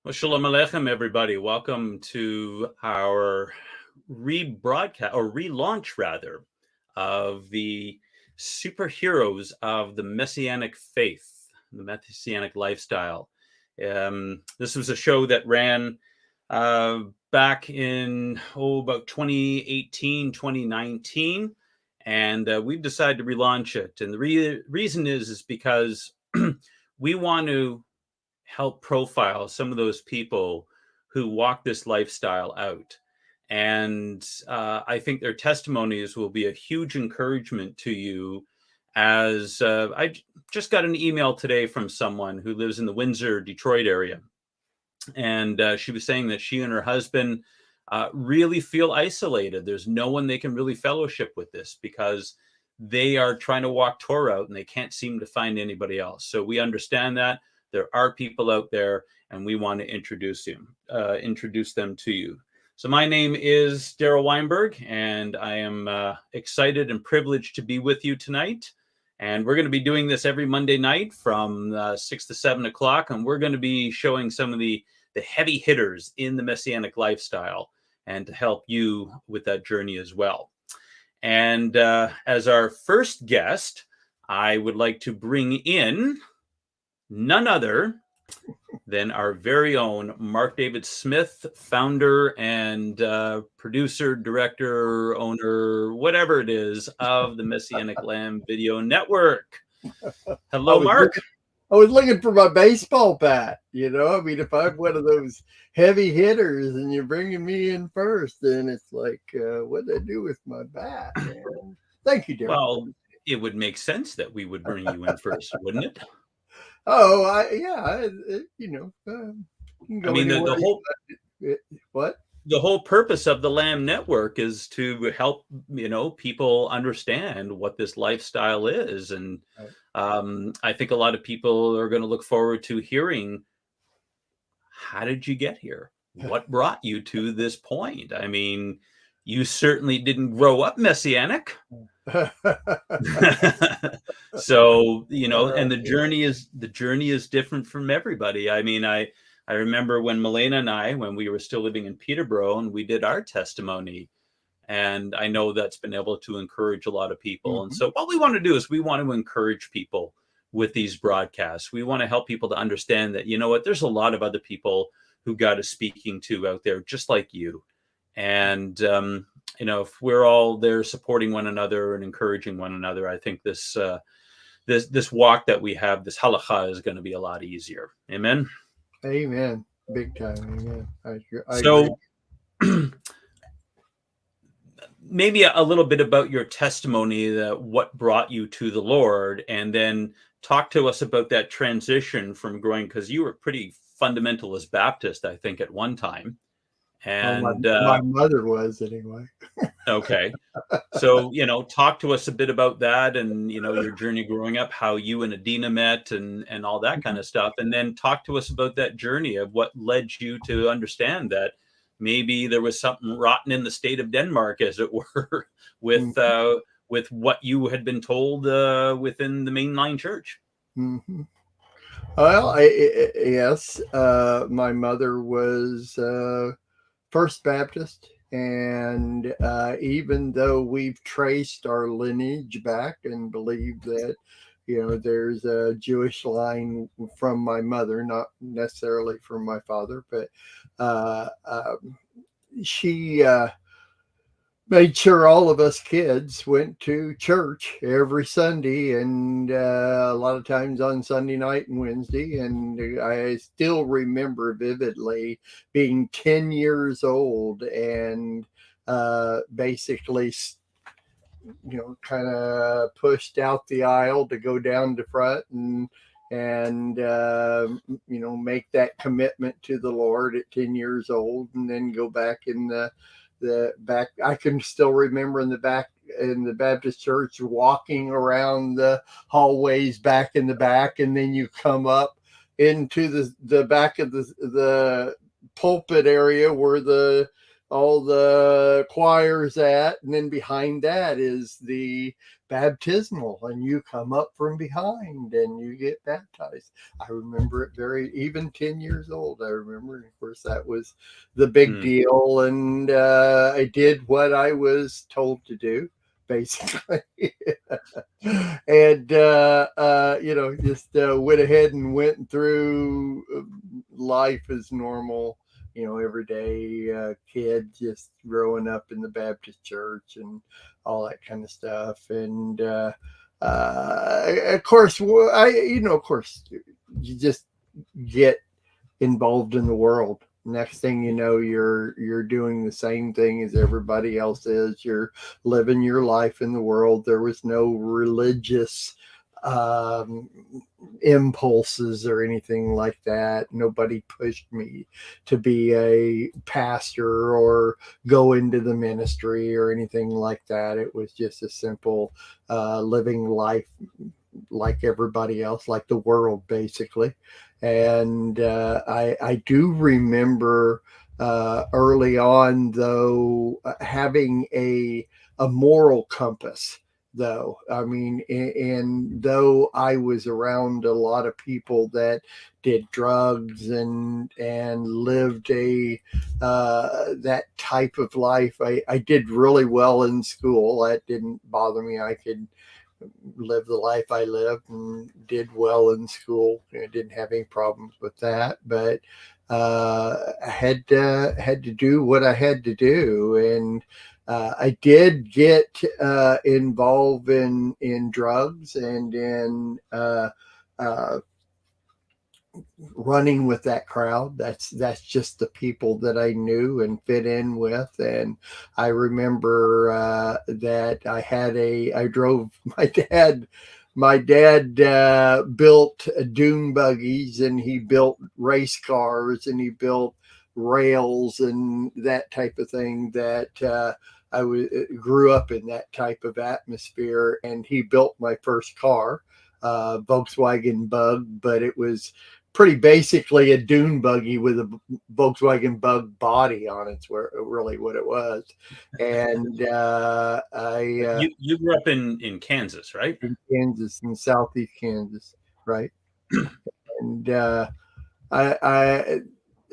Well, shalom aleichem, everybody. Welcome to our rebroadcast or relaunch, rather, of the superheroes of the Messianic faith, the Messianic lifestyle. This was a show that ran back in about 2018, 2019, and we've decided to relaunch it. And the reason is because we want to help profile some of those people who walk this lifestyle out. And I think their testimonies will be a huge encouragement to you. As I just got an email today from someone who lives in the Windsor, Detroit area. And she was saying that she and her husband really feel isolated. There's no one they can really fellowship with this because they are trying to walk Torah out and they can't seem to find anybody else. So we understand that. There are people out there, and we want to introduce them to you. So my name is Darryl Weinberg, and I am excited and privileged to be with you tonight. And we're going to be doing this every Monday night from 6 to 7 o'clock, and we're going to be showing some of the heavy hitters in the Messianic lifestyle and to help you with that journey as well. And as our first guest, I would like to bring in none other than our very own Mark David Smith, founder and producer, director, owner, whatever it is, of the Messianic Lamb Video Network. Hello, Mark. I was looking for my baseball bat. I mean, if I'm one of those heavy hitters and you're bringing me in first, then it's like, what did I do with my bat? Man? Thank you, Darryl. Well, it would make sense that we would bring you in first, wouldn't it? Oh, the whole what? The whole purpose of the Lamb Network is to help, people understand what this lifestyle is. And I think a lot of people are going to look forward to hearing, how did you get here? What brought you to this point? I mean, you certainly didn't grow up Messianic. So, and the journey is different from everybody. I mean, I remember when Milena and I, when we were still living in Peterborough, and we did our testimony, and I know that's been able to encourage a lot of people. Mm-hmm. And so what we want to do is we want to encourage people with these broadcasts. We want to help people to understand that, there's a lot of other people who God is speaking to out there, just like you. And, if we're all there supporting one another and encouraging one another, I think this walk that we have, this halakha, is going to be a lot easier. Amen. Amen. Big time. Amen. I so maybe a little bit about your testimony, that what brought you to the Lord, and then talk to us about that transition from growing, because you were pretty fundamentalist Baptist, I think, at one time. And my mother was, anyway. Okay. So, talk to us a bit about that and, your journey growing up, how you and Adina met and all that kind of stuff. And then talk to us about that journey of what led you to understand that maybe there was something rotten in the state of Denmark, as it were, with what you had been told within the mainline church. Mm-hmm. Well, yes, my mother was First Baptist, and even though we've traced our lineage back and believe that, there's a Jewish line from my mother, not necessarily from my father, but she made sure all of us kids went to church every Sunday, and a lot of times on Sunday night and Wednesday. And I still remember vividly being 10 years old and basically, kind of pushed out the aisle to go down to front and make that commitment to the Lord at 10 years old, and then go back in the back. I can still remember in the Baptist church, walking around the hallways back in the back, and then you come up into the back of the pulpit area where all the choirs at, and then behind that is the baptismal, and you come up from behind and you get baptized. I remember it even 10 years old. I remember, and of course, that was the big deal. And I did what I was told to do, basically. And, just went ahead and went through life as normal, everyday kid, just growing up in the Baptist church and all that kind of stuff. And of course, you just get involved in the world. Next thing you know, you're doing the same thing as everybody else is. You're living your life in the world. There was no religious impulses or anything like that. Nobody pushed me to be a pastor or go into the ministry or anything like that. It was just a simple living life like everybody else, like the world, basically. And I do remember early on, though, having a moral compass, though. I mean, and though I was around a lot of people that did drugs and lived that type of life, I did really well in school. That didn't bother me. I could live the life I lived and did well in school. I didn't have any problems with that, but I had to do what I had to do. And I did get involved in drugs and in running with that crowd. That's just the people that I knew and fit in with. And I remember that I drove my dad built dune buggies, and he built race cars, and he built rails and that type of thing. That I grew up in that type of atmosphere. And he built my first car, Volkswagen Bug, but it was pretty basically a dune buggy with a Volkswagen Bug body on it. It's really what it was. And you grew up in Kansas, right? In Kansas, in southeast Kansas, right? And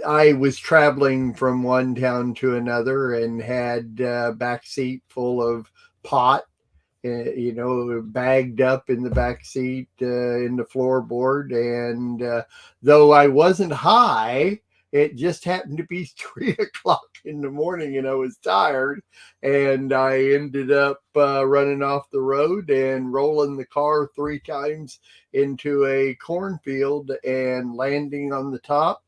I was traveling from one town to another and had a back seat full of pot, bagged up in the back seat in the floorboard. And though I wasn't high, it just happened to be 3:00 in the morning, and I was tired. And I ended up running off the road and rolling the car 3 times into a cornfield and landing on the top,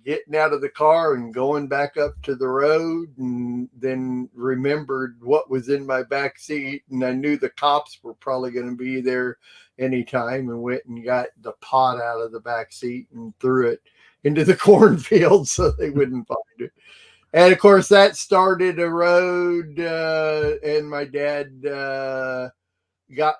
getting out of the car and going back up to the road, and then remembered what was in my back seat. And I knew the cops were probably going to be there anytime, and went and got the pot out of the back seat and threw it into the cornfield so they wouldn't find it. And of course, that started a road, and my dad got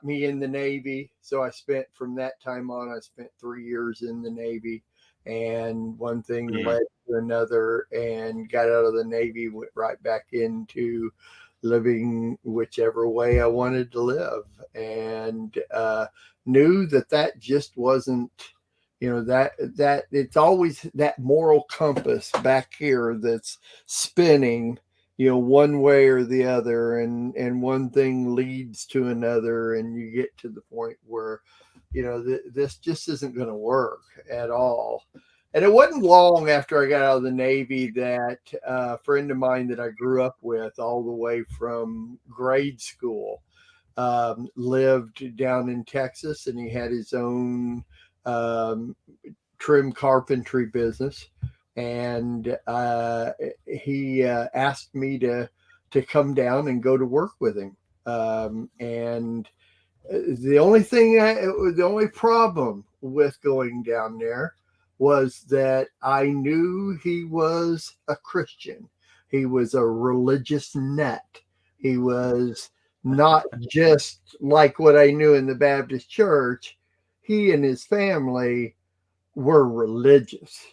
me in the Navy. So I spent, from that time on, I spent 3 years in the Navy. And one thing led to another, and got out of the Navy, went right back into living whichever way I wanted to live. And knew that just wasn't, that it's always that moral compass back here that's spinning, one way or the other, and one thing leads to another, and you get to the point where this just isn't going to work at all. And it wasn't long after I got out of the Navy that a friend of mine that I grew up with all the way from grade school lived down in Texas, and he had his own trim carpentry business. And he asked me to come down and go to work with him. And the only problem with going down there was that I knew he was a Christian. He was a religious nut. He was not just like what I knew in the Baptist church. He and his family were religious.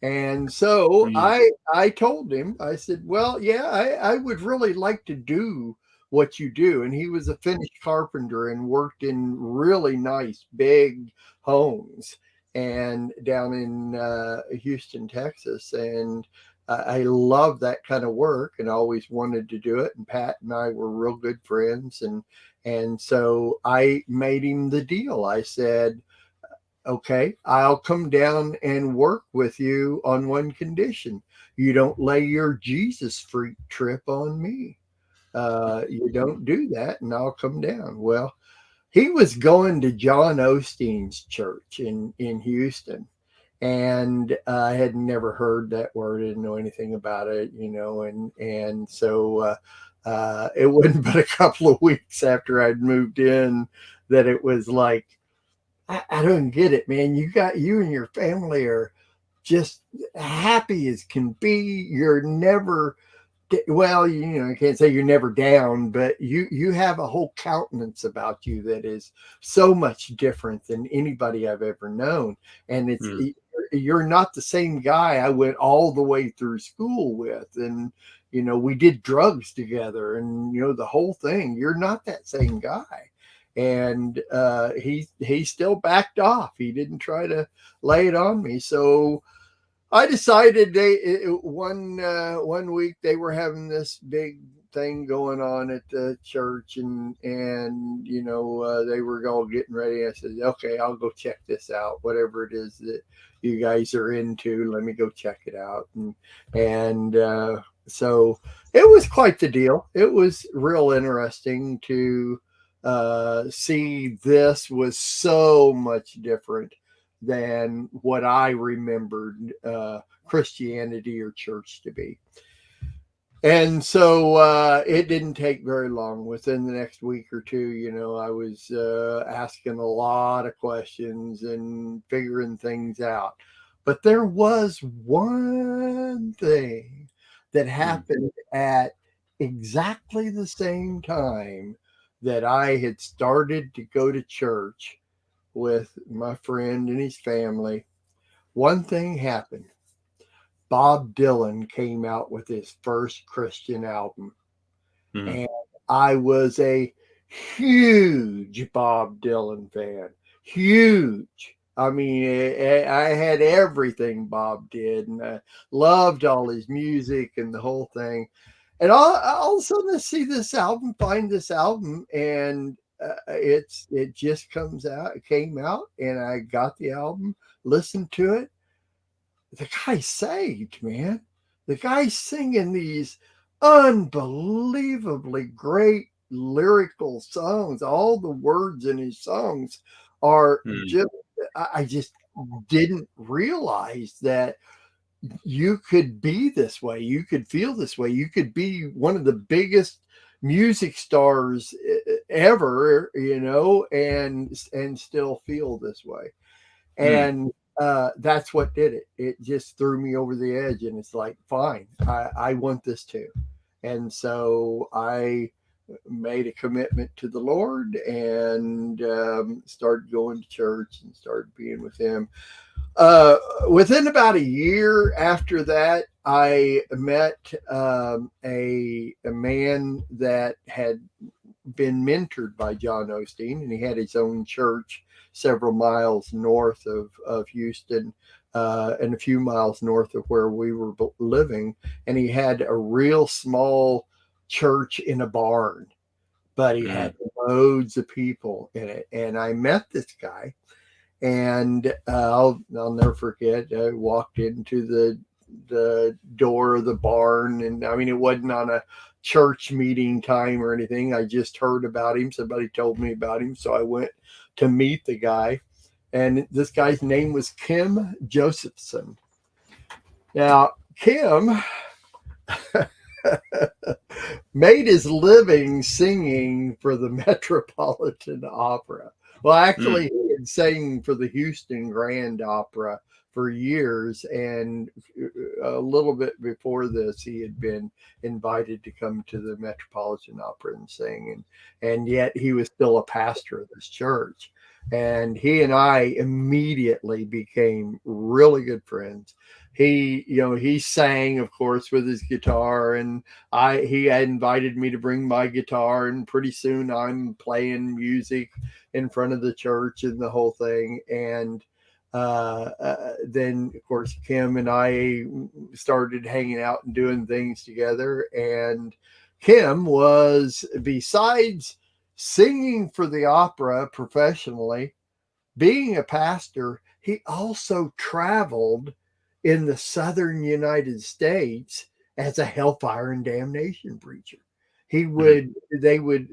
And so Mm, I told him, I said, well, yeah, I would really like to do what you do. And he was a finished carpenter and worked in really nice big homes and down in Houston, Texas. And I love that kind of work and always wanted to do it. And Pat and I were real good friends. And so I made him the deal. I said, okay, I'll come down and work with you on one condition. You don't lay your Jesus freak trip on me. You don't do that, and I'll come down. Well, he was going to John Osteen's church in Houston, and I had never heard that word, didn't know anything about it, and so it wasn't but a couple of weeks after I'd moved in that it was like, I don't get it, man. You and your family are just happy as can be. You're never, well, I can't say you're never down, but you have a whole countenance about you that is so much different than anybody I've ever known. And mm, you're not the same guy I went all the way through school with. And, we did drugs together and, the whole thing. You're not that same guy. And he still backed off. He didn't try to lay it on me. So I decided one week they were having this big thing going on at the church, and they were all getting ready. I said, okay, I'll go check this out. Whatever it is that you guys are into, let me go check it out. And so it was quite the deal. It was real interesting to see this was so much different than what I remembered Christianity or church to be. And so it didn't take very long. Within the next week or two, I was asking a lot of questions and figuring things out. But there was one thing that mm, happened at exactly the same time that I had started to go to church with my friend and his family. One thing happened. Bob Dylan came out with his first Christian album, mm, and I was a huge Bob Dylan fan. Huge. I mean, I had everything Bob did, and I loved all his music and the whole thing. And all of a sudden, I see this album, find this album, and it just came out, and I got the album, listened to it. The guy's saved, man. The guy's singing these unbelievably great lyrical songs. All the words in his songs are mm, just, I just didn't realize that you could be this way. You could feel this way. You could be one of the biggest music stars ever, and still feel this way. mm, And that's what did it. It just threw me over the edge, and it's like, fine, I want this too. And so I made a commitment to the Lord and started going to church and started being with Him. Within about a year after that, I met a man that had been mentored by John Osteen, and he had his own church several miles north of Houston and a few miles north of where we were living. And he had a real small church in a barn, but he mm, had loads of people in it. And I met this guy, and I'll never forget. I walked into the door of the barn, and I mean, it wasn't on a church meeting time or anything. I just heard about him. Somebody told me about him, so I went to meet the guy. And this guy's name was Kim Josephson. Now, Kim made his living singing for the Metropolitan Opera. Well, mm, actually, he had sang for the Houston Grand Opera for years, and a little bit before this, he had been invited to come to the Metropolitan Opera and sing, and yet he was still a pastor of this church. and he and I immediately became really good friends. He sang, of course, with his guitar, and he had invited me to bring my guitar, and pretty soon I'm playing music in front of the church and the whole thing. And then, of course, Kim and I started hanging out and doing things together. And Kim was, besides singing for the opera professionally, being a pastor, he also traveled in the southern United States as a hellfire and damnation preacher. Mhm.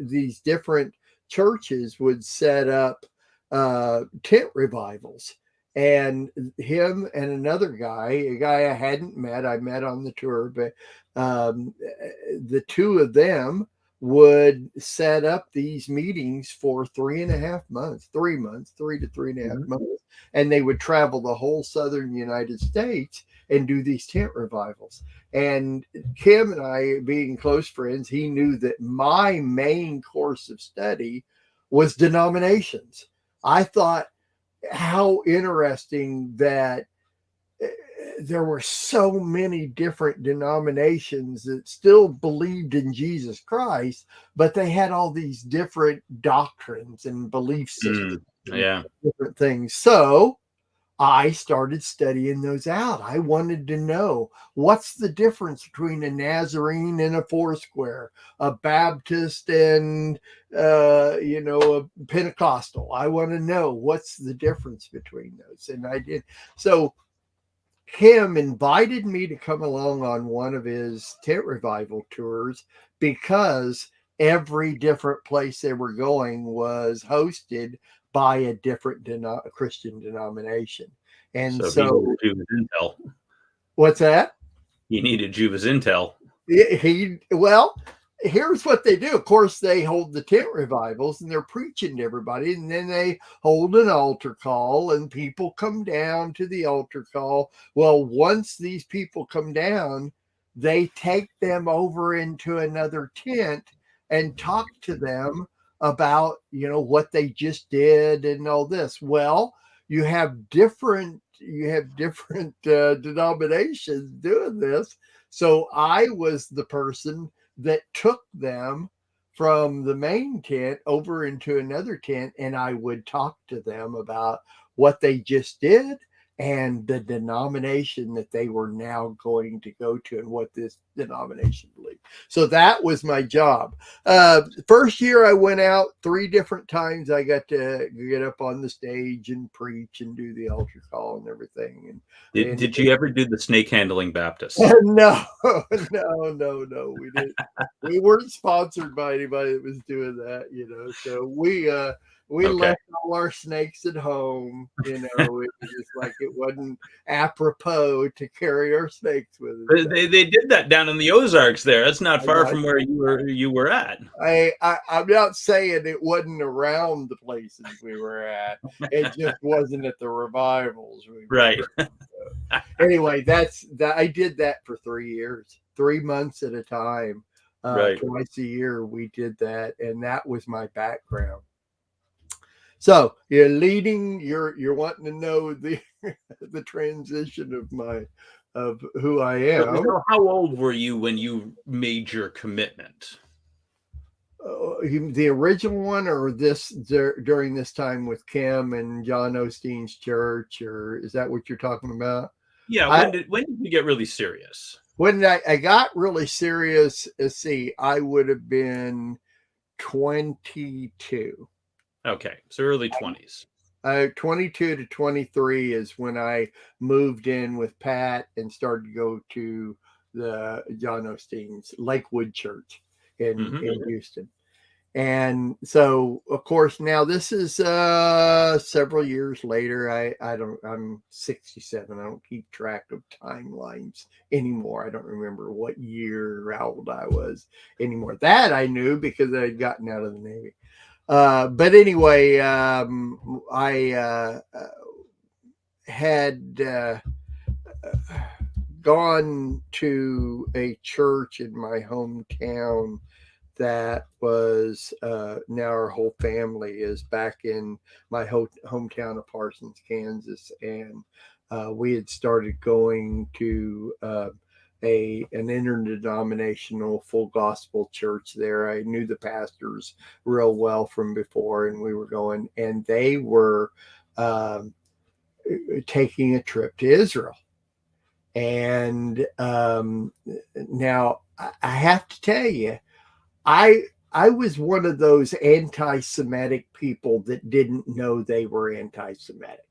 These different churches would set up tent revivals. And him and another guy, a guy I hadn't met, I met on the tour, but the two of them would set up these meetings for 3.5 months, 3 months, 3 to 3.5 Mhm. months. And they would travel the whole southern United States and do these tent revivals. And Kim and I, being close friends, he knew that my main course of study was denominations. I thought how interesting that there were so many different denominations that still believed in Jesus Christ, but they had all these different doctrines and belief systems and Yeah. different things. So I started studying those out. I wanted to know what's the difference between a Nazarene and a Foursquare, a Baptist and a Pentecostal. I want to know what's the difference between those. And I did. So Kim invited me to come along on one of his tent revival tours because every different place they were going was hosted by a different Christian denomination. And So he needed so, Jewish intel. what's that? He needed Jewish intel. Well, here's what they do. Of course, they hold the tent revivals and they're preaching to everybody, and then they hold an altar call, and people come down to the altar call. Well, once these people come down, they take them over into another tent and talk to them about what they just did and all this. Well, you have different denominations doing this. So I was the person that took them from the main tent over into another tent, and I would talk to them about what they just did and the denomination that they were now going to go to and what this denomination believed. So that was my job. First year I went out 3 different times. I got to get up on the stage and preach and do the altar call and everything. Did you ever do the snake handling Baptists? No, no, we didn't. We weren't sponsored by anybody that was doing that. So we Okay. left all our snakes at home. It was just like it wasn't apropos to carry our snakes with us. They did that down in the Ozarks there. That's not I far got from where you were at. I'm not saying it wasn't around the places we were at. It just wasn't at the revivals we were Right. at. So, anyway, I did that for 3 years, 3 months at a time, Right. twice a year. We did that, and that was my background. So you're wanting to know the the transition of who I am. So how old were you when you made your commitment? The original one, or this during this time with Kim and John Osteen's church, or is that what you're talking about? Yeah, I when did you get really serious? When I got really serious, see, I would have been 22. Okay, so early 20s. 22 to 23 is when I moved in with Pat and started to go to the John Osteen's Lakewood Church in Houston. And so, of course, now this is several years later. I'm 67. I don't keep track of timelines anymore. I don't remember what year or how old I was anymore. That I knew because I had gotten out of the Navy. But anyway, I had gone to a church in my hometown that was now our whole family is back in my hometown of Parsons, Kansas, and we had started going to an interdenominational full gospel church there. I knew the pastors real well from before, and we were going, and they were taking a trip to Israel. And now I have to tell you, I was one of those anti-Semitic people that didn't know they were anti-Semitic.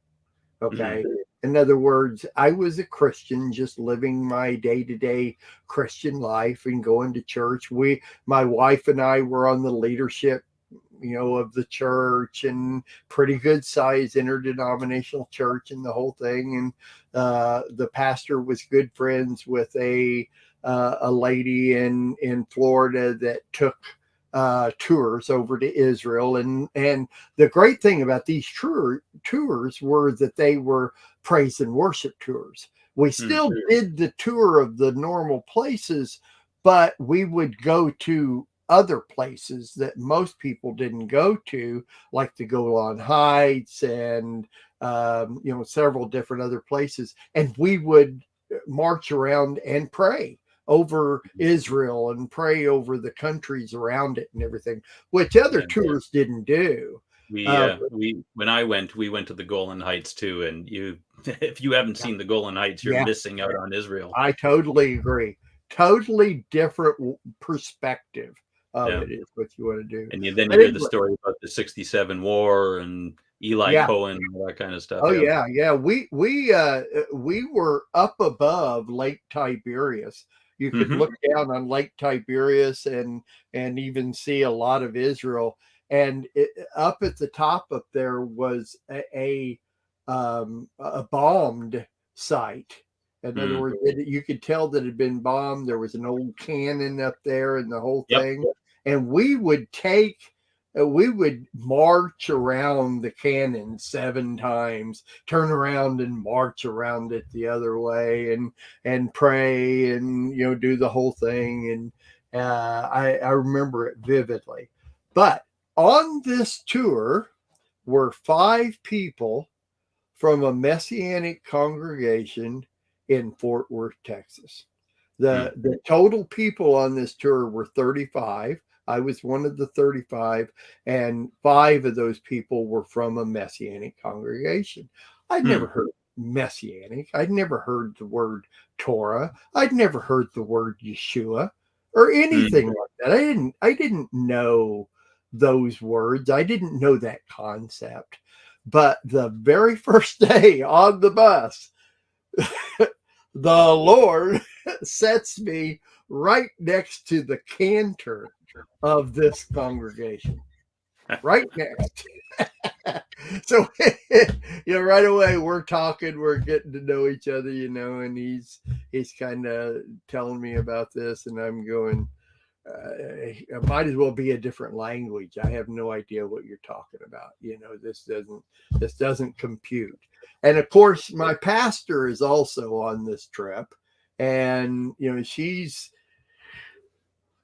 Okay. Mm-hmm. In other words, I was a Christian, just living my day-to-day Christian life and going to church. My wife and I were on the leadership, of the church, and pretty good size interdenominational church and the whole thing. And the pastor was good friends with a lady in Florida that took tours over to Israel. And the great thing about these tours were that they were praise and worship tours. We still did the tour of the normal places, but we would go to other places that most people didn't go to, like the Golan Heights and several different other places. And we would march around and pray over Israel and pray over the countries around it and everything, which other tours didn't do. When I went, we went to the Golan Heights too, and if you haven't seen the Golan Heights, you're missing out on Israel. I totally agree. Totally different perspective of it is what you want to do. And then you hear the story about the '67 war and Eli Cohen and all that kind of stuff. Oh yeah. We were up above Lake Tiberias. You could look down on Lake Tiberias and even see a lot of Israel. And up at the top up there was a bombed site. In other words, you could tell that it had been bombed. There was an old cannon up there and the whole thing. And we would march around the cannon 7 times, turn around and march around it the other way, and pray and do the whole thing. And I remember it vividly. But on this tour were 5 people from a Messianic congregation in Fort Worth, Texas. The total people on this tour were 35. I was one of the 35, and 5 of those people were from a Messianic congregation. I'd never heard Messianic. I'd never heard the word Torah. I'd never heard the word Yeshua or anything like that. I didn't know those words. I didn't know that concept. But the very first day on the bus, the Lord sets me right next to the cantor of this congregation, right next. So right away we're talking, we're getting to know each other, and he's kind of telling me about this, and I'm going, it might as well be a different language. I have no idea what you're talking about. This doesn't compute. And of course, my pastor is also on this trip, and she's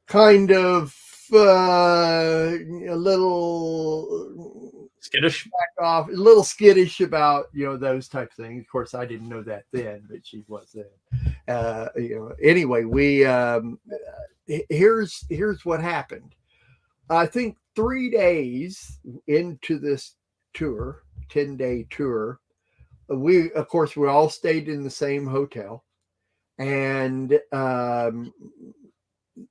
kind of a little skittish, a little skittish about those type of things. Of course, I didn't know that then, but she was then. Anyway, we here's what happened. I think 3 days into this tour, 10-day tour, we all stayed in the same hotel, and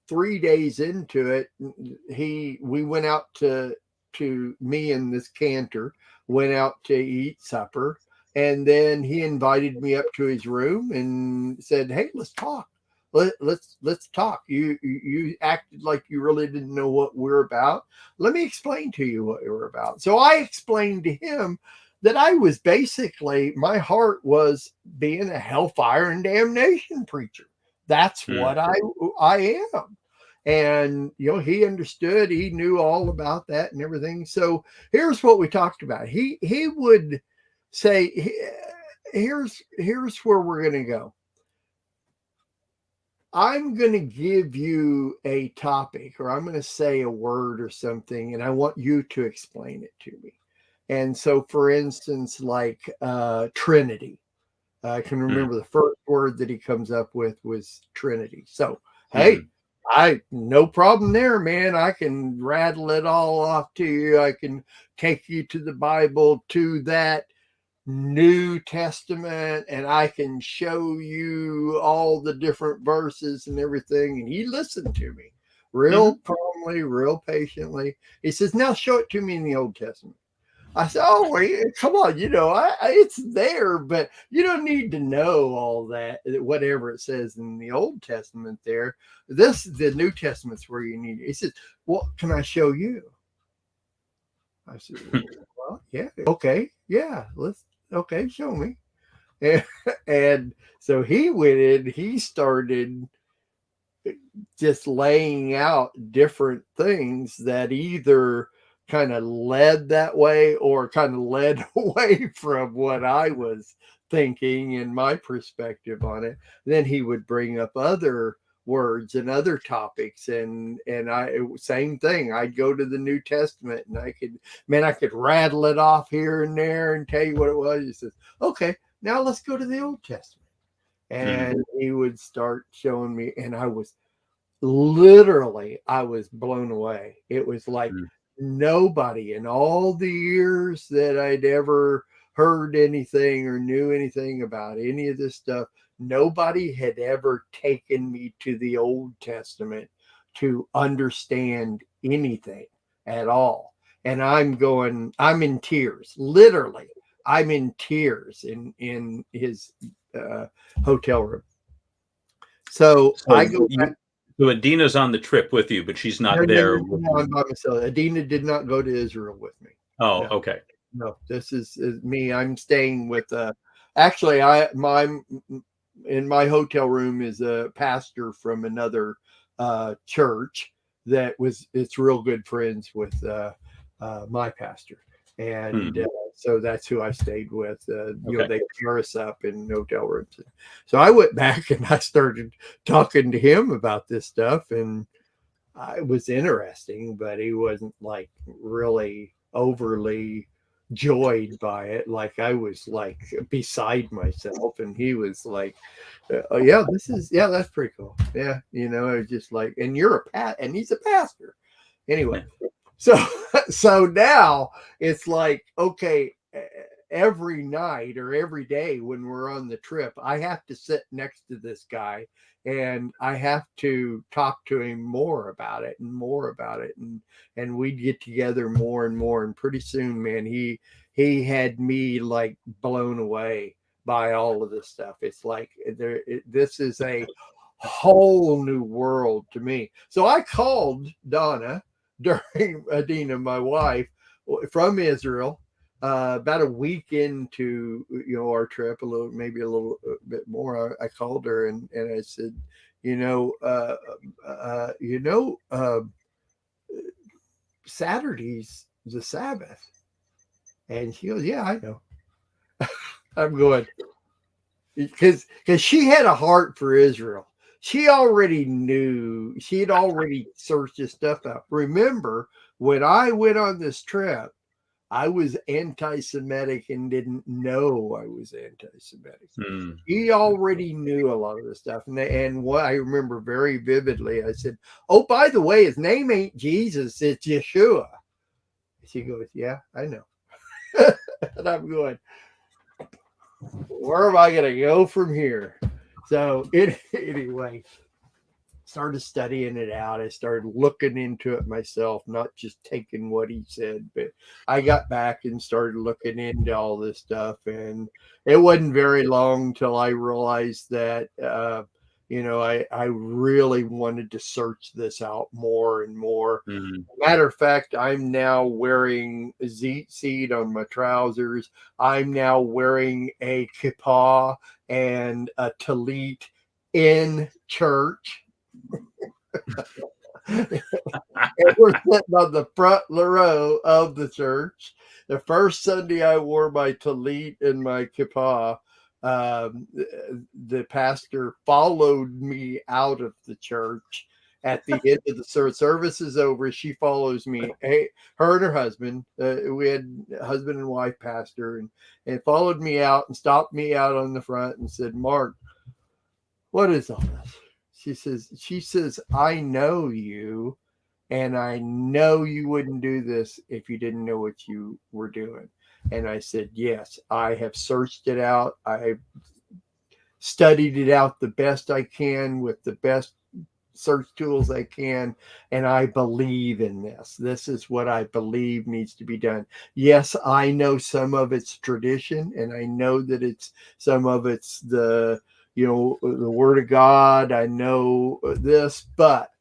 3 days into it, we went out to me and this cantor went out to eat supper, and then he invited me up to his room and said, "Hey, let's talk. Let's talk. You acted like you really didn't know what we're about. Let me explain to you what we're about." So I explained to him that I was basically, my heart was being a hellfire and damnation preacher. That's what I am. And, he understood, he knew all about that and everything. So here's what we talked about. He would say, here's where we're going to go. I'm going to give you a topic, or I'm going to say a word or something, and I want you to explain it to me. And so, for instance, like Trinity, I can remember the first word that he comes up with was Trinity. So, hey, no problem there, man. I can rattle it all off to you. I can take you to the Bible, to that New Testament, and I can show you all the different verses and everything. And he listened to me real calmly, real patiently. He says, now show it to me in the Old Testament. I said, oh, wait, come on, it's there, but you don't need to know all that, whatever it says in the Old Testament there. The New Testament's where you need it. He says, well, can I show you? I said, well, yeah, okay, yeah, okay, show me. And so he went in, he started just laying out different things that either kind of led that way or kind of led away from what I was thinking and my perspective on it. Then he would bring up other words and other topics, and same thing. I'd go to the New Testament and I could rattle it off here and there and tell you what it was. He says, okay, now let's go to the Old Testament. And he would start showing me, and I was blown away. It was like nobody in all the years that I'd ever heard anything or knew anything about any of this stuff, nobody had ever taken me to the Old Testament to understand anything at all. And I'm in tears, literally. I'm in tears in his hotel room. So I go back. So Adina's on the trip with you, but she's not there. No, I'm by myself. Adina did not go to Israel with me. Oh, no. Okay. No, this is me. I'm staying with actually in my hotel room is a pastor from another church it's real good friends with my pastor. And so that's who I stayed with. They pair us up in hotel rooms. So I went back and I started talking to him about this stuff, and it was interesting, but he wasn't like really overly joyed by it. Like I was like beside myself, and he was like, that's pretty cool. Yeah, I was just like, and and he's a pastor. Anyway. So now it's like, okay, every night or every day when we're on the trip, I have to sit next to this guy and I have to talk to him more about it. And we'd get together more and more. And pretty soon, man, he had me like blown away by all of this stuff. It's like this is a whole new world to me. So I called Donna during Adina, my wife, from Israel, about a week into our trip, maybe a little bit more. I called her and I said, Saturday's the Sabbath, and she goes, yeah, I know. I'm going because she had a heart for Israel. She already knew. She had already searched this stuff out. Remember, when I went on this trip, I was anti-Semitic and didn't know I was anti-Semitic. He already knew a lot of this stuff. And what I remember very vividly, I said, oh, by the way, his name ain't Jesus, it's Yeshua. She goes, yeah, I know. And I'm going, where am I going to go from here? So anyway, started studying it out. I started looking into it myself, not just taking what he said, but I got back and started looking into all this stuff. And it wasn't very long till I realized that, I really wanted to search this out more and more. Matter of fact, I'm now wearing a seed on my trousers. I'm now wearing a kippah and a talit in church. And we're sitting on the front row of the church. The first Sunday I wore my talit and my kippah, the pastor followed me out of the church at the end of the service is over. She follows me, her and her husband. We had husband and wife pastor, and followed me out and stopped me out on the front and said, "Mark, what is all this?" She says, "I know you, and I know you wouldn't do this if you didn't know what you were doing." And I said, "Yes, I have searched it out. I've studied it out the best I can with the best search tools I can. And I believe in this. This is what I believe needs to be done. Yes, I know some of it's tradition, and I know that some of it's the word of God. I know this, but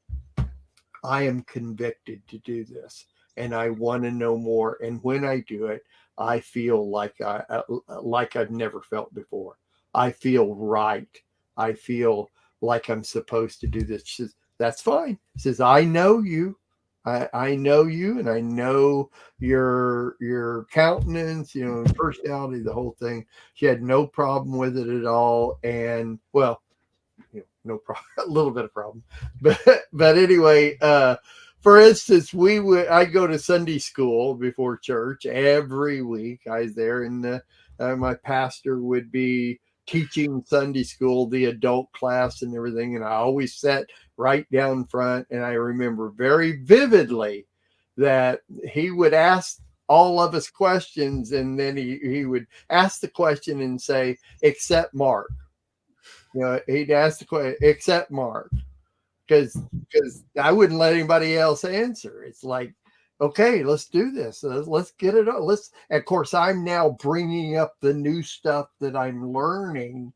I am convicted to do this, and I want to know more. And when I do it, I feel like I've never felt before. I feel right. I feel like I'm supposed to do this." She says, "That's fine." She says, "I know you. I know you, and I know your countenance, personality, the whole thing." She had no problem with it at all. And well, no problem, a little bit of problem, but anyway, for instance, I'd go to Sunday school before church every week. I was there, and my pastor would be teaching Sunday school, the adult class and everything, and I always sat right down front. And I remember very vividly that he would ask all of us questions, and then he would ask the question and say, "Except Mark." He'd ask the question, "Except Mark," because I wouldn't let anybody else answer. It's like, okay, let's do this. Let's get it up. Of course, I'm now bringing up the new stuff that I'm learning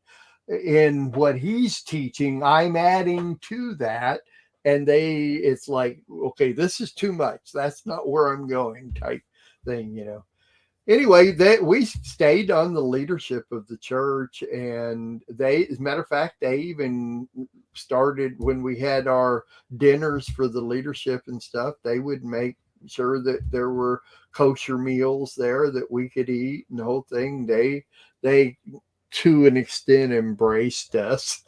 in what he's teaching. I'm adding to that. And it's like, okay, this is too much. That's not where I'm going type thing. Anyway, we stayed on the leadership of the church, and as a matter of fact, they even started when we had our dinners for the leadership and stuff. They would make sure that there were kosher meals there that we could eat and the whole thing. They to an extent embraced us.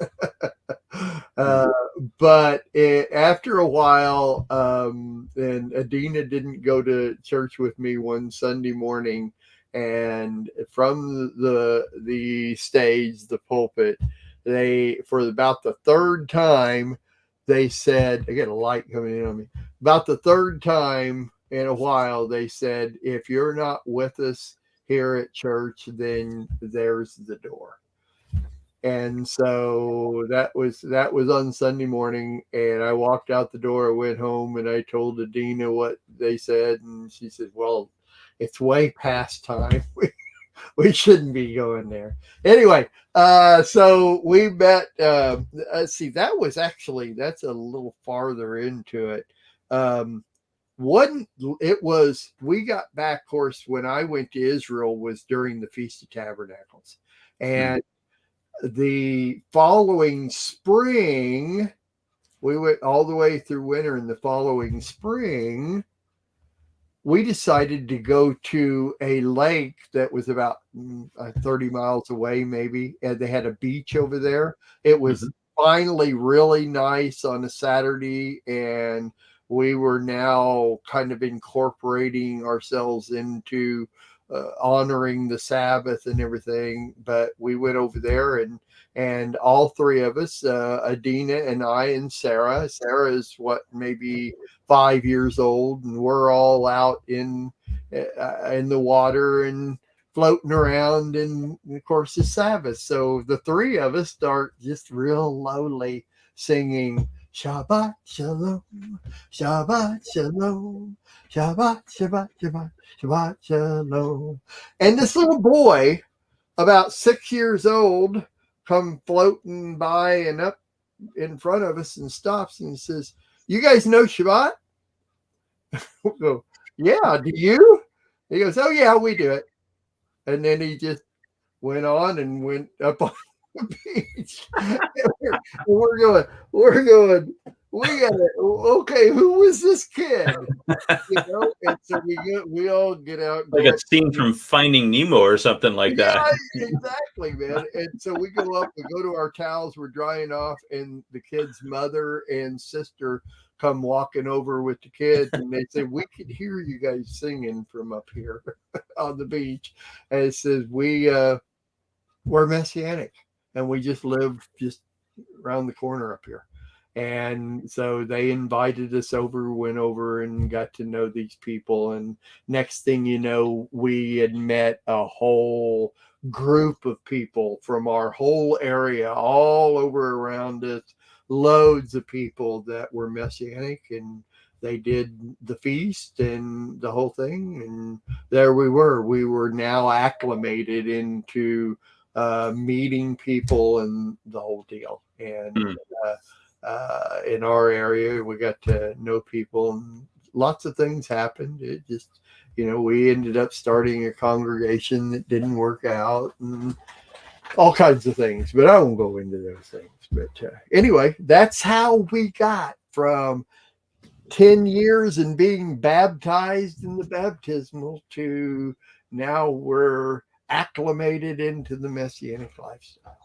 But after a while, and Adina didn't go to church with me one Sunday morning, and from the stage, the pulpit, for about the third time, they said, I got a light coming in on me, about the third time in a while, they said, "If you're not with us here at church, then there's the door." And so that was on Sunday morning, and I walked out the door, I went home, and I told Adina what they said, and she said, "Well, it's way past time. We shouldn't be going there." Anyway, so we met. See, that's a little farther into it. We got back, of course, when I went to Israel was during the Feast of Tabernacles, and the following spring, we went all the way through winter. In the following spring, we decided to go to a lake that was about 30 miles away, maybe. And they had a beach over there. It was finally really nice on a Saturday. And we were now kind of incorporating ourselves into honoring the Sabbath and everything. But we went over there, and all three of us, Adina and I and Sarah. Sarah is maybe 5 years old, and we're all out in the water and floating around. And of course, it's Sabbath, so the three of us start just real lowly singing Shabbat Shalom, Shabbat Shalom, Shabbat, Shabbat, Shabbat, Shabbat Shalom. And this little boy, about 6 years old, come floating by and up in front of us and stops and says, "You guys know Shabbat?" We go, "Yeah, do you?" He goes, "Oh yeah, we do it." And then he just went on and went up on the beach. we're going, we got it. Okay, who was this kid? And so we all get out and Like go a up. scene from Finding Nemo or something like Yeah, that. exactly, man. And so we go up, we go to our towels, we're drying off, and the kid's mother and sister come walking over with the kids, and they say, "We could hear you guys singing from up here on the beach." And it says, we're Messianic, and we just live just around the corner up here. And so they invited us over, went over and got to know these people. And next thing you know, we had met a whole group of people from our whole area, all over around us, loads of people that were Messianic. And they did the feast and the whole thing. And there we were. We were now acclimated into meeting people and the whole deal. And in our area, we got to know people, and lots of things happened. It just, we ended up starting a congregation that didn't work out, and all kinds of things. But I won't go into those things. But anyway, that's how we got from 10 years and being baptized in the baptismal to now we're acclimated into the Messianic lifestyle.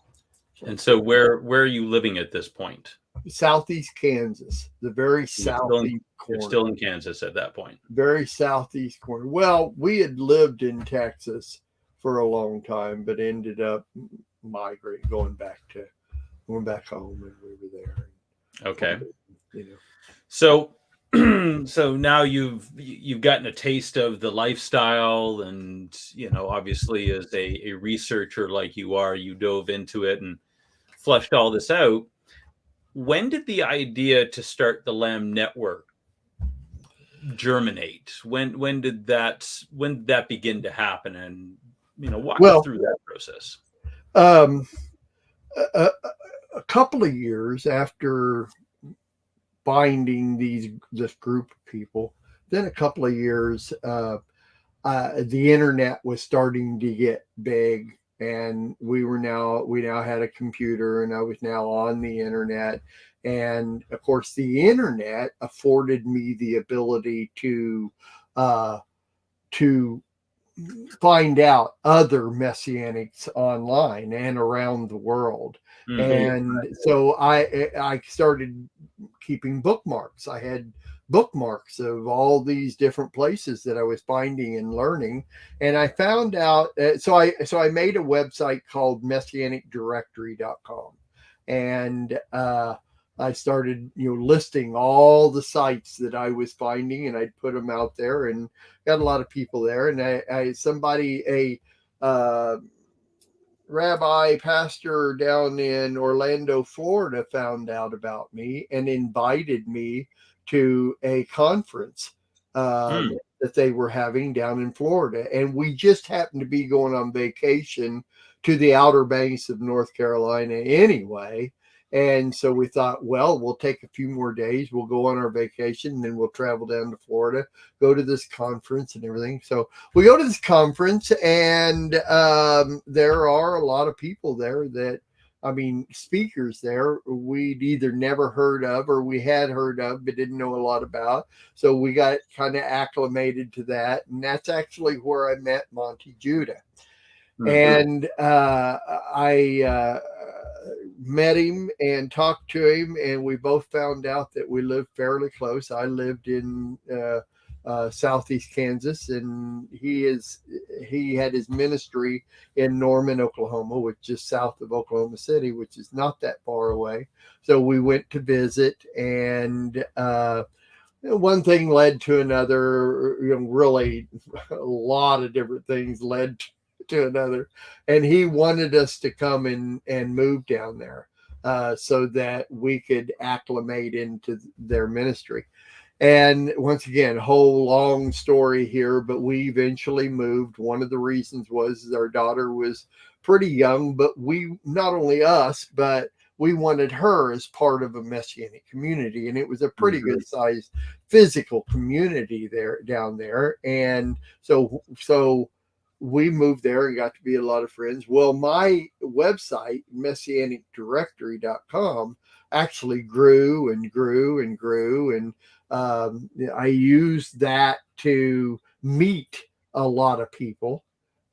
And so where are you living at this point? Southeast Kansas, the very southeast corner. You're still in Kansas at that point. Very southeast corner. Well, we had lived in Texas for a long time, but ended up migrating, going back home, and we were there. Okay. So so now you've gotten a taste of the lifestyle, and obviously as a researcher like you are, you dove into it and fleshed all this out. When did the idea to start the Lamb Network germinate? When did that begin to happen? And walk us through that process. A couple of years after finding this group of people, then a couple of years, the internet was starting to get big, and we now had a computer, and I was now on the internet. And of course, the internet afforded me the ability to find out other Messianics online and around the world. Mm-hmm. And so I started keeping bookmarks. I had bookmarks of all these different places that I was finding and learning. And I found out, so I made a website called messianicdirectory.com. And I started, listing all the sites that I was finding, and I'd put them out there, and got a lot of people there. And a rabbi pastor down in Orlando, Florida, found out about me and invited me to a conference that they were having down in Florida. And we just happened to be going on vacation to the Outer Banks of North Carolina anyway. And so we thought, well, we'll take a few more days. We'll go on our vacation, and then we'll travel down to Florida, go to this conference and everything. So we go to this conference, and there are a lot of people there speakers there we'd either never heard of or we had heard of but didn't know a lot about. So we got kind of acclimated to that. And that's actually where I met Monty Judah. Mm-hmm. And I met him and talked to him, and we both found out that we lived fairly close. I lived in southeast Kansas, and he had his ministry in Norman, Oklahoma, which is south of Oklahoma City, which is not that far away. So we went to visit, and one thing led to another. Really a lot of different things led to another, and he wanted us to come and move down there so that we could acclimate into their ministry. And once again, whole long story here, but we eventually moved. One of the reasons was our daughter was pretty young, but not only us, but we wanted her as part of a Messianic community. And it was a pretty good sized physical community down there. And so we moved there and got to be a lot of friends. Well, my website, messianicdirectory.com, actually grew and grew and grew. And I used that to meet a lot of people.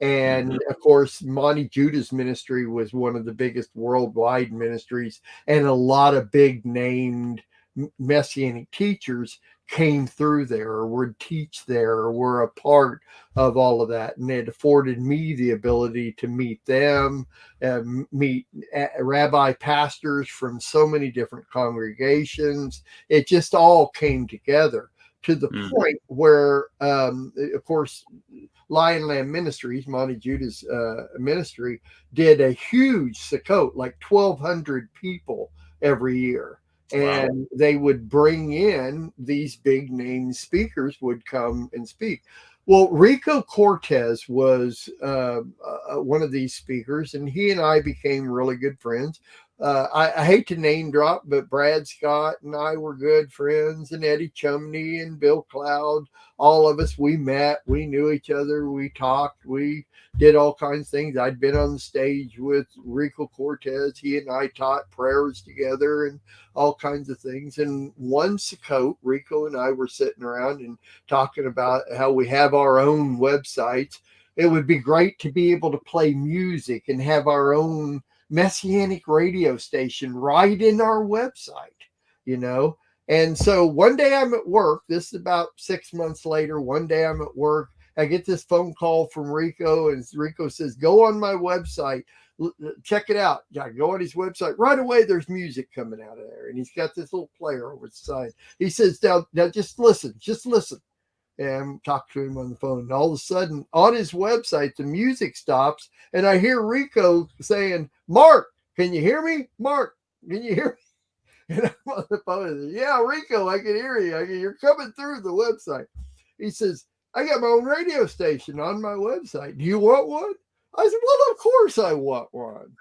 And of course, Monty Judah's ministry was one of the biggest worldwide ministries, and a lot of big named Messianic teachers came through there or would teach there or were a part of all of that. And it afforded me the ability to meet them, meet rabbi pastors from so many different congregations. It just all came together to the point where, of course, Lion Lamb Ministries, Monty Judah's ministry, did a huge Sukkot, like 1,200 people every year. And they would bring in these big name speakers would come and speak. Well, Rico Cortez was one of these speakers, and he and I became really good friends. I hate to name drop, but Brad Scott and I were good friends, and Eddie Chumney and Bill Cloud. All of us, we met, we knew each other, we talked, we did all kinds of things. I'd been on the stage with Rico Cortez. He and I taught prayers together and all kinds of things. And one Sukkot, Rico and I were sitting around and talking about how we have our own websites. It would be great to be able to play music and have our own Messianic radio station right in our website, you know. And so one day I'm at work. This is about 6 months later. One day I'm at work. I get this phone call from Rico, and Rico says, "Go on my website, check it out." I go on his website right away. There's music coming out of there, and he's got this little player over the side. He says, "Now just listen, just listen." And talk to him on the phone. And all of a sudden, on his website, the music stops, and I hear Rico saying, "Mark, can you hear me? Mark, can you hear me?" And I'm on the phone. And says, "Yeah, Rico, I can hear you. You're coming through the website." He says, "I got my own radio station on my website. Do you want one?" I said, "Well, of course I want one."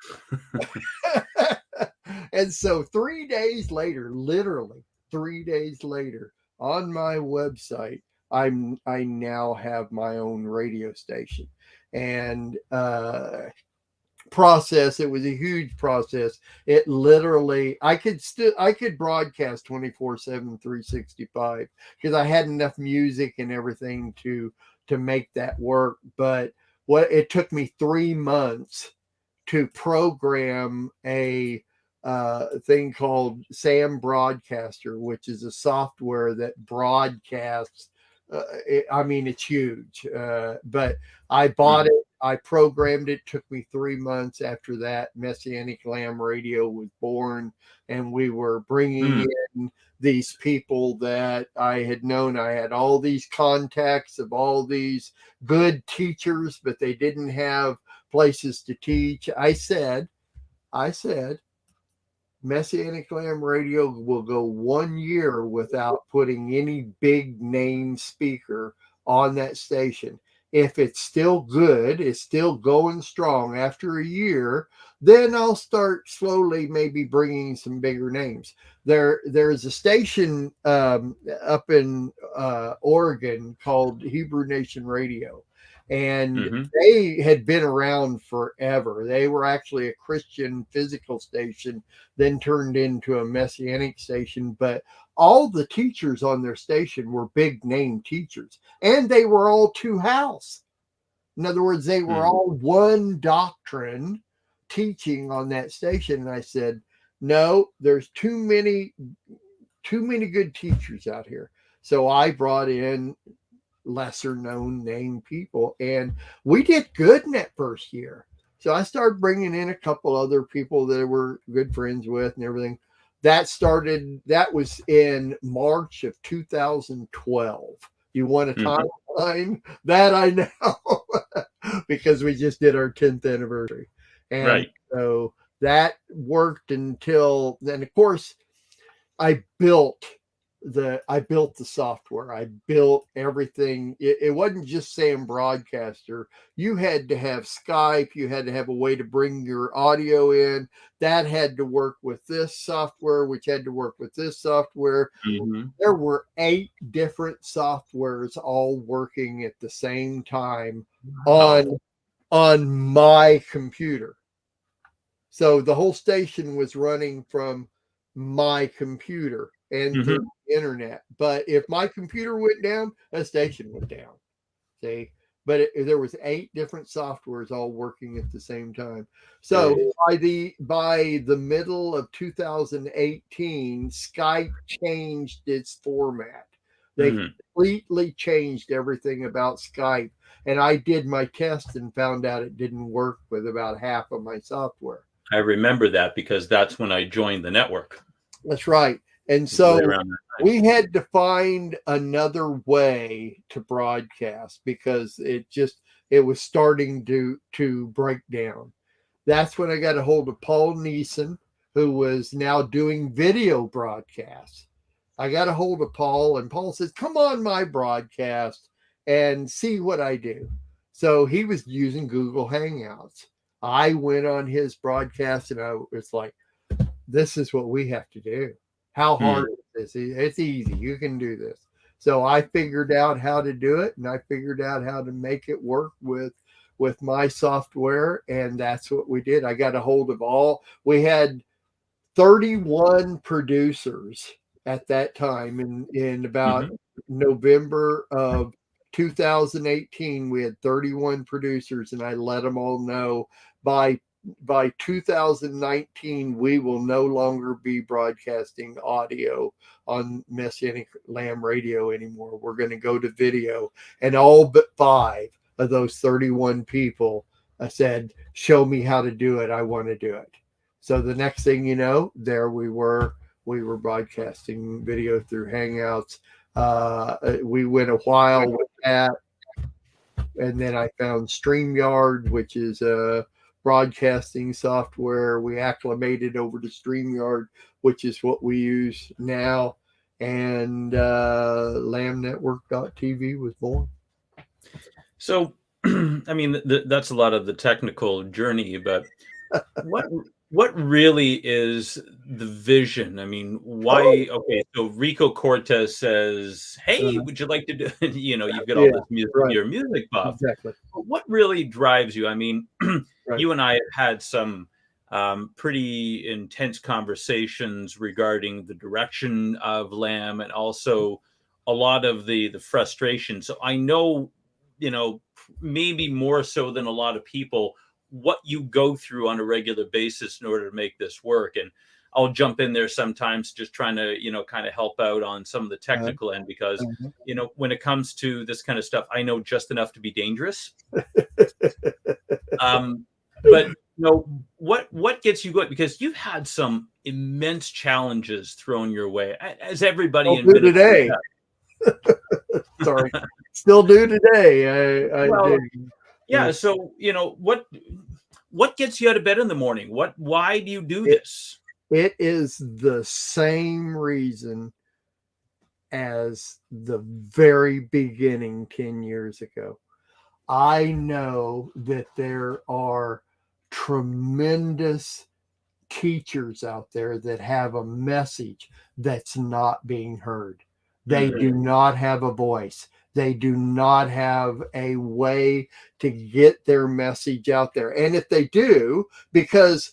And so 3 days later, literally 3 days later, on my website, I now have my own radio station. And process, it was a huge process. It literally, I could broadcast 24/7, 365, because I had enough music and everything to make that work. But it took me 3 months to program a thing called Sam Broadcaster, which is a software that broadcasts. It's huge, but I bought it. I programmed it. Took me 3 months. After that, Messianic Lamb Radio was born, and we were bringing in these people that I had known. I had all these contacts of all these good teachers, but they didn't have places to teach. I said, Messianic Lamb Radio will go 1 year without putting any big name speaker on that station. If it's still good, it's still going strong after a year, then I'll start slowly maybe bringing some bigger names. There's a station up in Oregon called Hebrew Nation Radio. And they had been around forever. They were actually a Christian physical station, then turned into a Messianic station. But all the teachers on their station were big name teachers, and they were all two house. In other words, they were all one doctrine teaching on that station. And I said, no, there's too many good teachers out here. So I brought in lesser known name people, and we did good in that first year. So I started bringing in a couple other people that were good friends with and everything. That was in March of 2012. You want a timeline? That I know, because we just did our 10th anniversary. And so that worked until then. Of course, I built the software. I built everything. It wasn't just Sam Broadcaster. You had to have Skype. You had to have a way to bring your audio in. That had to work with this software, which had to work with this software. There were 8 different softwares all working at the same time on my computer. So the whole station was running from my computer and Mhm. through the internet. But if my computer went down, a station went down. See, but there was 8 different softwares all working at the same time. So by the middle of 2018, Skype changed its format. They Mhm. completely changed everything about Skype, and I did my test and found out it didn't work with about half of my software. I remember that because that's when I joined the network. That's right. And It was right so around that time. we had to find another way to broadcast because it was starting to break down. That's when I got a hold of Paul Neeson, who was now doing video broadcasts. I got a hold of Paul, and Paul says, "Come on my broadcast and see what I do." So he was using Google Hangouts. I went on his broadcast, and I was like, this is what we have to do. How hard is this? It's easy. You can do this. So I figured out how to do it, and I figured out how to make it work with my software, and that's what we did. I got a hold of we had 31 producers at that time in about November of 2018. We had 31 producers, and I let them all know by 2019 we will no longer be broadcasting audio on Messianic Lamb Radio anymore. We're going to go to video, and all but 5 of those 31 people said, show me how to do it. I want to do it. So the next thing you know, there we were broadcasting video through Hangouts. We went a while with that, and then I found StreamYard, which is a broadcasting software. We acclimated over to StreamYard, which is what we use now, and LambNetwork.tv was born. So, I mean, that's a lot of the technical journey, but what what really is the vision? I mean, why? Okay, so Rico Cortez says, "Hey, would you like to do?" You've got all Yeah, this music. right. You're a music buff. Exactly. But what really drives you? I mean, Right. you and I have had some pretty intense conversations regarding the direction of Lamb and also a lot of the frustration. So I know, maybe more so than a lot of people, what you go through on a regular basis in order to make this work. And I'll jump in there sometimes just trying to, kind of help out on some of the technical end because, when it comes to this kind of stuff, I know just enough to be dangerous. But what gets you going? Because you've had some immense challenges thrown your way, as everybody in Still do today. Sorry, still do today. I well, do. yeah. So what gets you out of bed in the morning? Why do you do this? It is the same reason as the very beginning 10 years ago. I know that there are tremendous teachers out there that have a message that's not being heard. They do not have a voice. They do not have a way to get their message out there. And if they do, because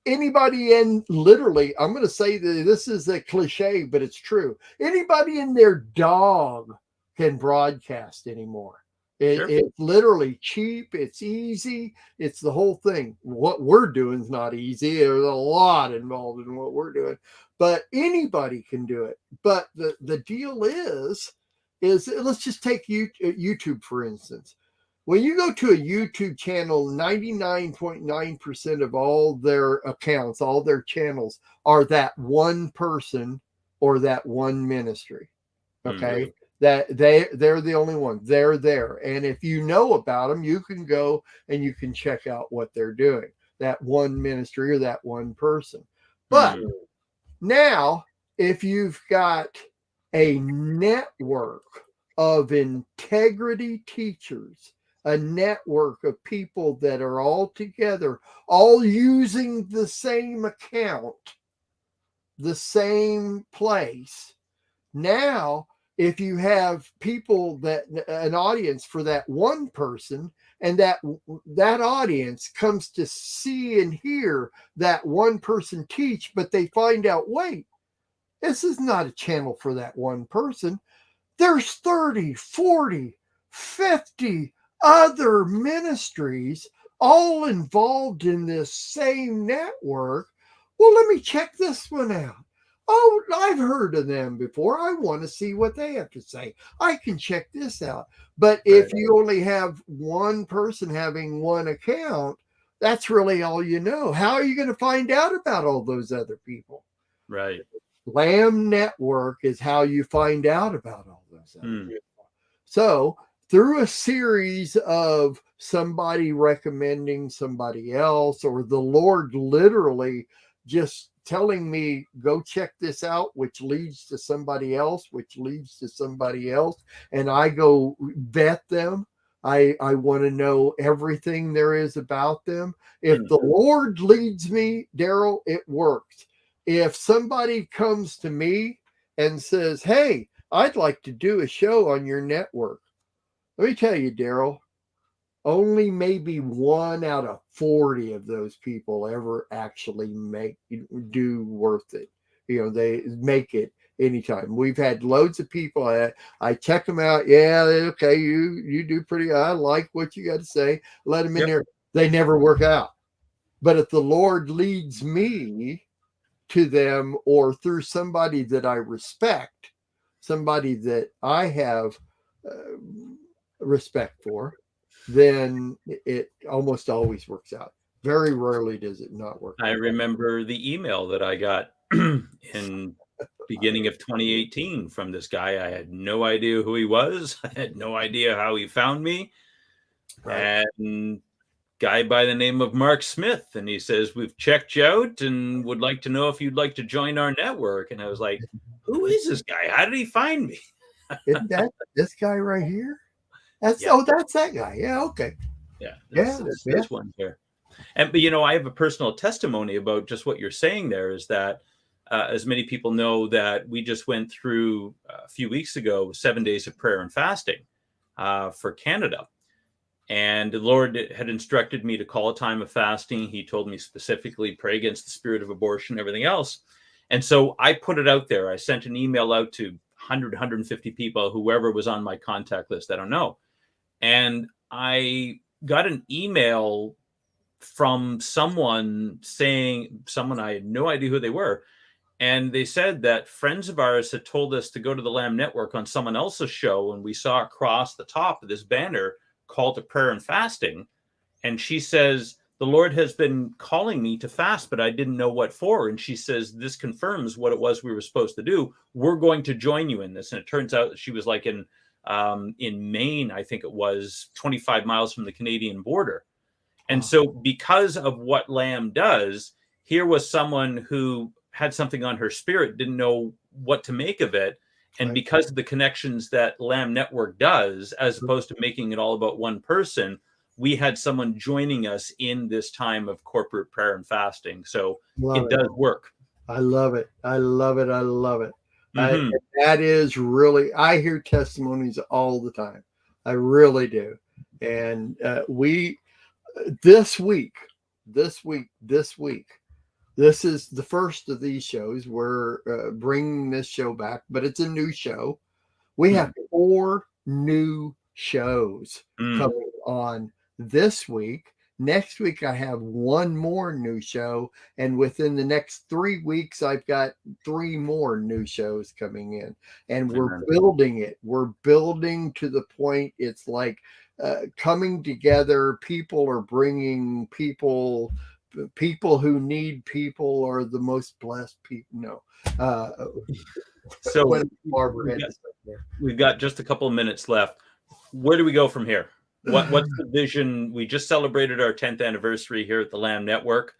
anybody in literally, I'm going to say that this is a cliche, but it's true. Anybody in their dog can broadcast anymore. It's literally cheap. It's easy. It's the whole thing. What we're doing is not easy. There's a lot involved in what we're doing, but anybody can do it. But the deal is let's just take YouTube, for instance. When you go to a YouTube channel, 99.9% of all their accounts, all their channels are that one person or that one ministry. Okay. That they're the only one. They're there. And if you know about them, you can go and you can check out what they're doing. That one ministry or that one person. But now, if you've got a network of integrity teachers, a network of people that are all together, all using the same account, the same place. Now, if you have people an audience for that one person, and that audience comes to see and hear that one person teach, but they find out, wait, this is not a channel for that one person. There's 30, 40, 50 other ministries all involved in this same network. Well, let me check this one out. Oh, I've heard of them before. I want to see what they have to say. I can check this out. But if you only have one person having one account, that's really all you know. How are you going to find out about all those other people? Right. Lamb Network is how you find out about all those other people. So through a series of somebody recommending somebody else, or the Lord literally just telling me, go check this out, which leads to somebody else, which leads to somebody else, and I go vet them. I want to know everything there is about them. If the Lord leads me, Darryl, it works. If somebody comes to me and says, hey, I'd like to do a show on your network, let me tell you, Darryl, only maybe 1 out of 40 of those people ever actually do worth it. They make it anytime. We've had loads of people. I check them out. Yeah, okay, you do pretty. I like what you got to say. Let them in there. They never work out. But if the Lord leads me to them, or through somebody that I respect, somebody that I have respect for, then it almost always works out. Very rarely does it not work. I remember the email that I got in beginning of 2018 from this guy. I had no idea who he was. I had no idea how he found me. Right. And guy by the name of Mark Smith, and he says, we've checked you out and would like to know if you'd like to join our network. And I was like, who is this guy? How did he find me? Isn't that this guy right here? That's that guy. Yeah, okay. Yeah, this one here. But I have a personal testimony about just what you're saying there, is that as many people know, that we just went through a few weeks ago 7 days of prayer and fasting for Canada. And the Lord had instructed me to call a time of fasting. He told me specifically, pray against the spirit of abortion, everything else. And so I put it out there. I sent an email out to 100, 150 people, whoever was on my contact list, I don't know. And I got an email from someone I had no idea who they were. And they said that friends of ours had told us to go to the Lamb Network on someone else's show. And we saw across the top of this banner, call to prayer and fasting. And she says, the Lord has been calling me to fast, but I didn't know what for. And she says, this confirms what it was we were supposed to do. We're going to join you in this. And it turns out that she was like in Maine, I think it was 25 miles from the Canadian border. And so because of what Lamb does, here was someone who had something on her spirit, didn't know what to make of it. And because of the connections that Lamb Network does, as opposed to making it all about one person, we had someone joining us in this time of corporate prayer and fasting. So it does work. I love it. I love it. I love it. That is really, I hear testimonies all the time. I really do. And this week, this is the first of these shows. We're bringing this show back, but it's a new show. We have 4 new shows coming on this week. Next week, I have 1 more new show. And within the next 3 weeks, I've got 3 more new shows coming in. And we're building it. We're building to the point it's like coming together. People are bringing people who need people are the most blessed people. So we've got just a couple of minutes left. Where do we go from here? What's the vision? We just celebrated our 10th anniversary here at the Lamb Network.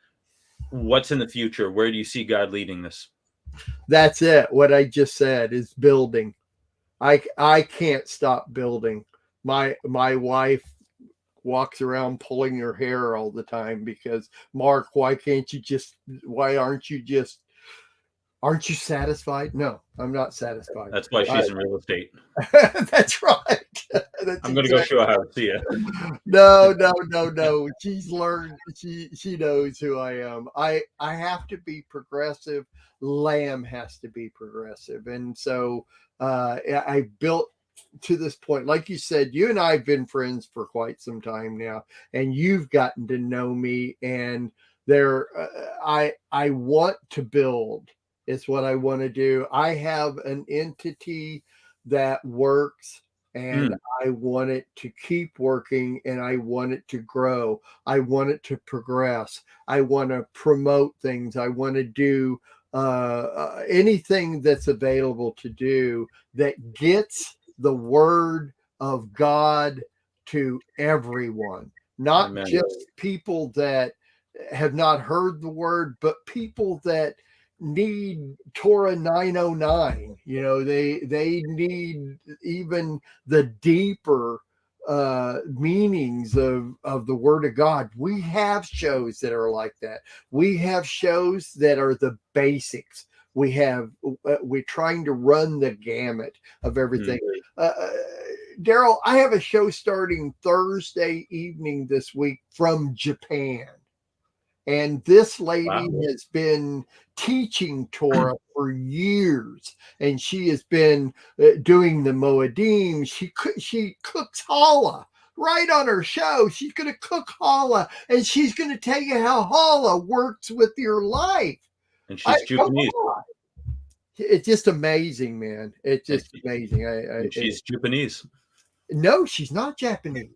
What's in the future? Where do you see God leading this? That's it. What I just said is building. I can't stop building. My wife walks around pulling her hair all the time because, Mark, why aren't you just Aren't you satisfied? No, I'm not satisfied. That's why she's in real estate. That's right. That's I'm going to go show her how to see it. No. She's learned. She knows who I am. I have to be progressive. Lamb has to be progressive, and so I built to this point. Like you said, you and I have been friends for quite some time now, and you've gotten to know me. And there, I want to build. It's what I want to do. I have an entity that works, and I want it to keep working, and I want it to grow. I want it to progress. I want to promote things. I want to do anything that's available to do that gets the word of God to everyone, not Amen. just people that have not heard the word, but people that need Torah 909. You know, they need even the deeper meanings of the word of God. We have shows that are like that. We have shows that are the basics. We're trying to run the gamut of everything. Darryl, I have a show starting Thursday evening this week from Japan. And this lady has been teaching Torah for years, and she has been doing the Moedim. She cooks challah right on her show. She's going to cook challah, and she's going to tell you how challah works with your life. And she's Japanese. It's just amazing, man. It's just amazing. She's Japanese. No, she's not Japanese.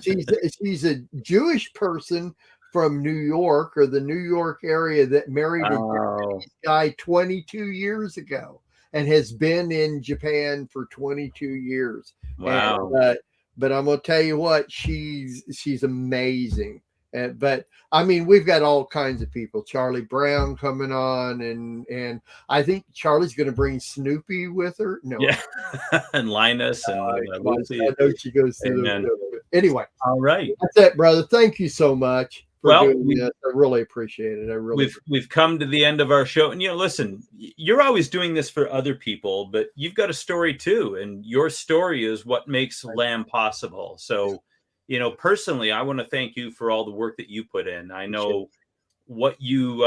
She's a Jewish person from New York, or the New York area, that married a Japanese guy 22 years ago and has been in Japan for 22 years. Wow. And, but I'm going to tell you what, she's amazing. But I mean, we've got all kinds of people. Charlie Brown coming on, and I think Charlie's going to bring Snoopy with her. No, yeah, and Linus and Lucy. I know she goes through those. Anyway, all right, that's it, brother. Thank you so much for doing this. I really appreciate it. We've come to the end of our show, and listen, you're always doing this for other people, but you've got a story too, and your story is what makes Lamb possible. So, personally, I want to thank you for all the work that you put in. I know what you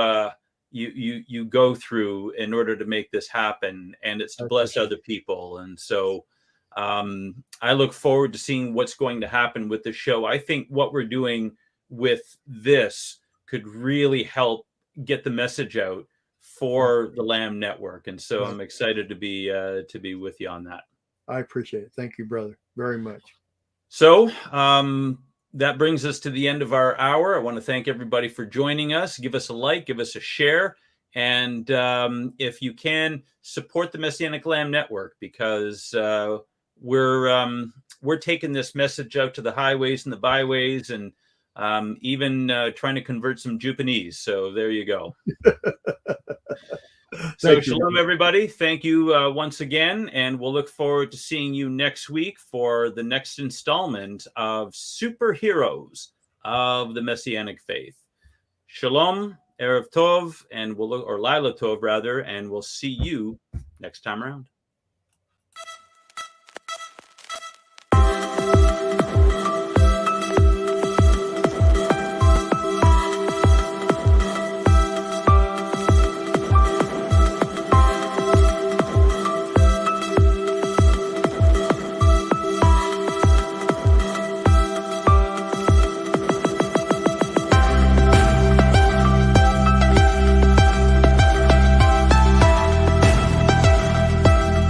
go through in order to make this happen, and it's to bless other people. And so I look forward to seeing what's going to happen with the show. I think what we're doing with this could really help get the message out for the Lamb Network. And so I'm excited to be with you on that. I appreciate it. Thank you, brother, very much. So that brings us to the end of our hour. I want to thank everybody for joining us. Give us a like, give us a share. And if you can, support the Messianic Lamb Network, because we're taking this message out to the highways and the byways, and even trying to convert some Japanese. So there you go. So shalom, everybody. Thank you once again. And we'll look forward to seeing you next week for the next installment of Superheroes of the Messianic Faith. Shalom, Erev Tov, and or Laila Tov, rather, and we'll see you next time around.